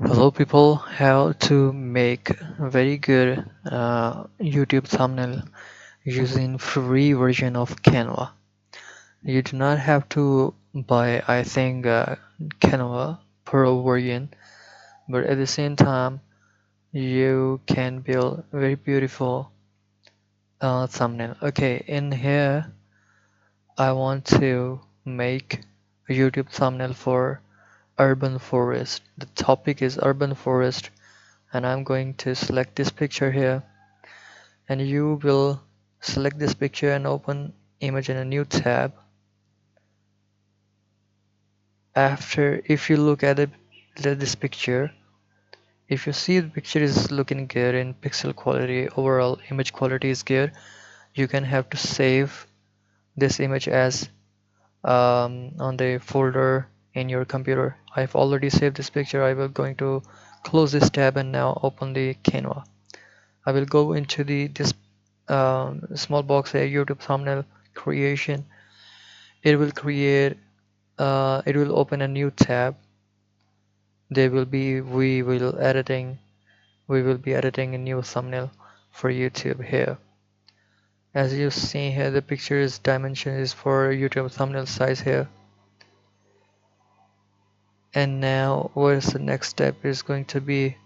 Hello people, how to make a very good YouTube thumbnail using free version of Canva. You do not have to buy I think Canva Pro version, but at the same time you can build a very beautiful thumbnail. Okay, in here I want to make a YouTube thumbnail for urban forest. The topic is urban forest, and I'm going to select this picture here, and you will select this picture and open image in a new tab. After, if you look at this picture, if you see the picture is looking good in pixel quality, overall image quality is good, you can have to save this image as on the folder in your computer. I've already saved this picture. I will going to close this tab and now open the Canva. I will go into this small box here, YouTube thumbnail creation. It will create it will open a new tab. There will be we will be editing a new thumbnail for YouTube here. As you see here, the picture's dimension is for YouTube thumbnail size here. And now what is the next step is going to be,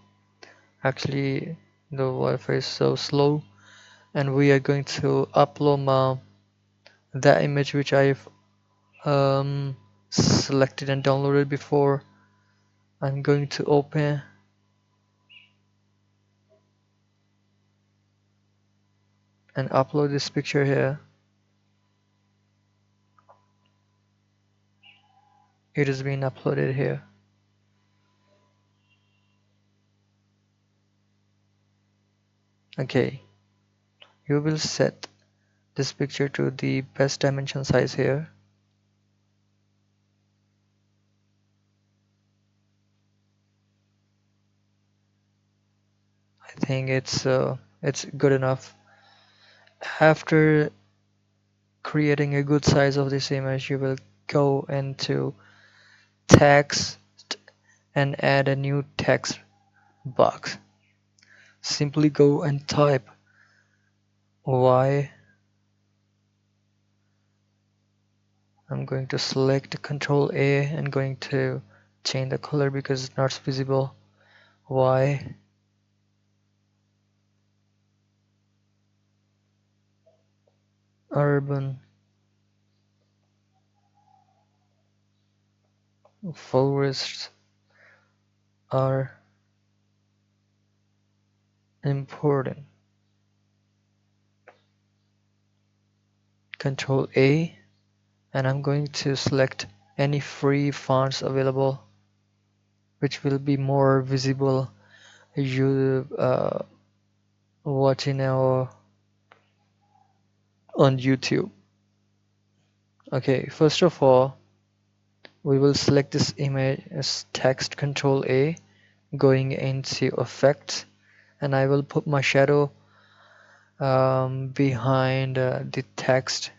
actually the Wi-Fi is so slow, and we are going to upload that image which I've selected and downloaded before. I'm going to open and upload this picture here. It is being uploaded here. Okay, you will set this picture to the best dimension size here. I think it's good enough. After creating a good size of this image, you will go into text and add a new text box. Simply go and type Y. I'm going to select Control A and going to change the color because it's not visible. Y urban forests are important. Control A, and I'm going to select any free fonts available which will be more visible you watching our on YouTube. Okay, first of all we will select this image as text. Control A, going into effects, and I will put my shadow behind the text.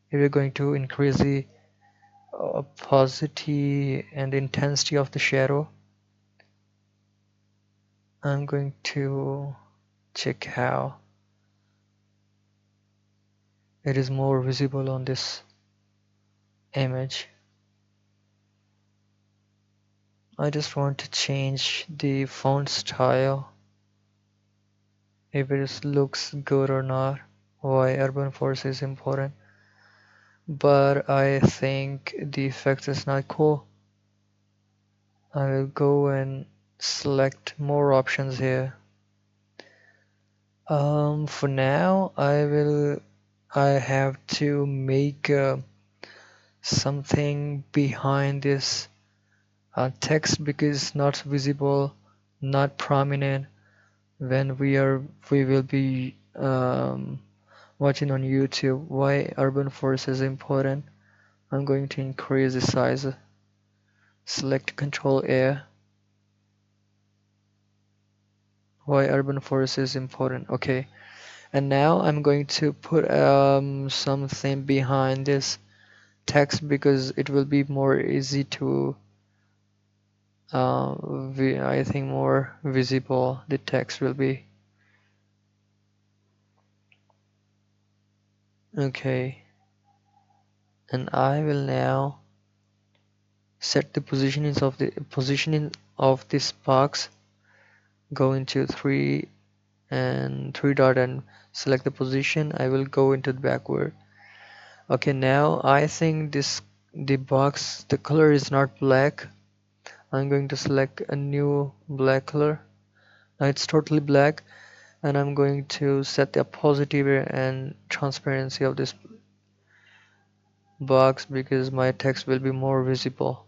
We're going to increase the opacity and intensity of the shadow. I'm going to check how it is more visible on this image. I just want to change the font style, if it looks good or not. Why urban force is important, but I think the effect is not cool. I will go and select more options here. For now I have to make something behind this text because it's not visible, not prominent when we will be watching on YouTube. Why urban forest is important. I'm going to increase the size. Select Control A. Why urban forest is important. Okay, and now I'm going to put something behind this text because it will be more easy to I think more visible the text will be. Okay, and I will now set the positioning of this box. Go into three dot and select the position. I will go into the backward. Okay, now I think the box, the color is not black. I'm going to select a new black color. Now it's totally black, and I'm going to set the opacity and transparency of this box because my text will be more visible.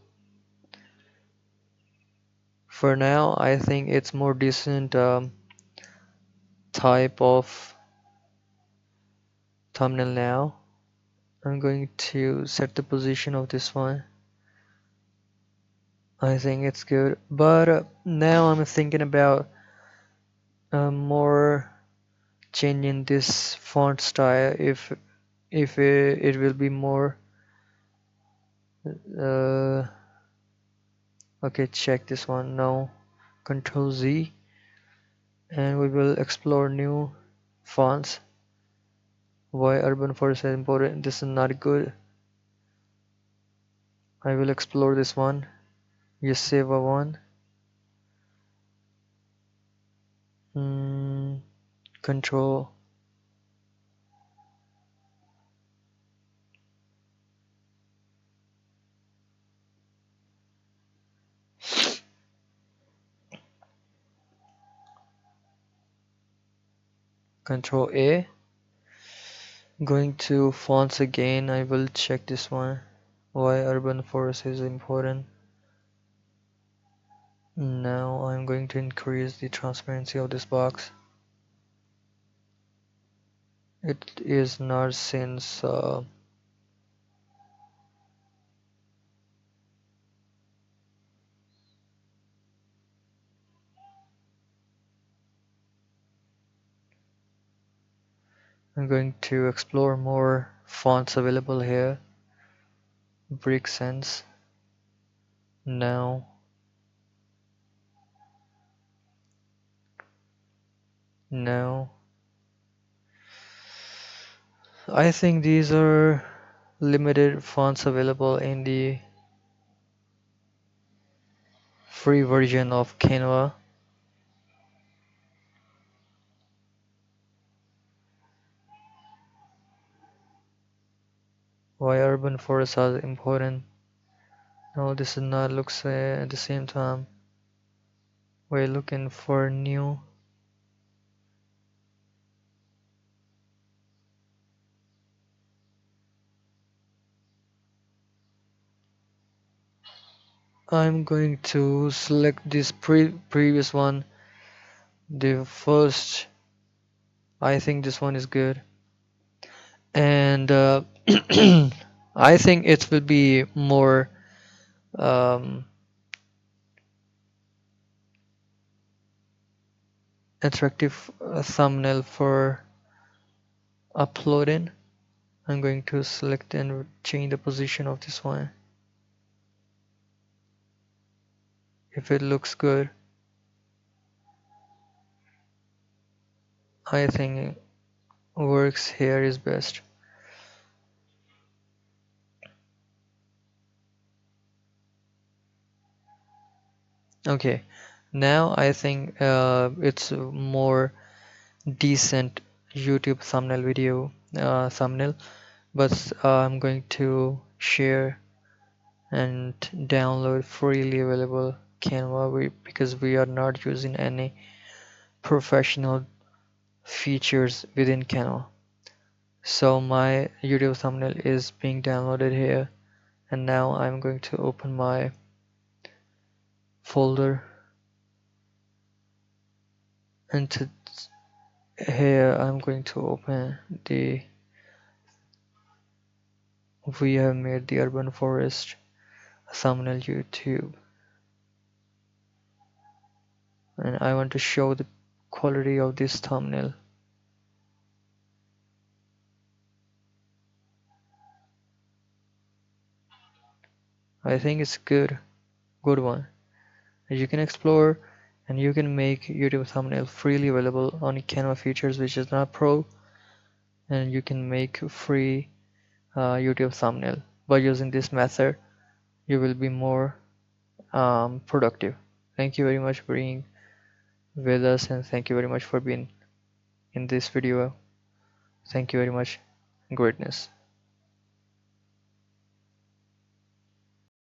For now, I think it's more decent type of thumbnail now. I'm going to set the position of this one. I think it's good, but now I'm thinking about more changing this font style if it will be more uh, okay, check this one now. Control Z, and we will explore new fonts. Why urban forest is important? This is not good. I will explore this one. Just save a one. Control Control A. Going to fonts again. I will check this one. Why urban forest is important. Now I'm going to increase the transparency of this box. It is not since I'm going to explore more fonts available here. Brick Sense. Now I think these are limited fonts available in the free version of Canva. Why urban forests are important. No, this is not looks at the same time. We're looking for new. I'm going to select this previous one. The first, I think this one is good, and I think it will be more um, attractive thumbnail for uploading. I'm going to select and change the position of this one. If it looks good, I think works here is best. Okay, now I think it's more decent YouTube thumbnail video thumbnail, but I'm going to share and download freely available Canva because we are not using any professional features within Canva. So my YouTube thumbnail is being downloaded here, and now I'm going to open my folder, and here I'm going to open the we have made the urban forest thumbnail YouTube, and I want to show the quality of this thumbnail. I think it's good one. You can explore and you can make YouTube thumbnail freely available on Canva features, which is not pro, and you can make free YouTube thumbnail. By using this method, you will be more productive. Thank you very much for being with us, and thank you very much for being in this video. Thank you very much. Greatness.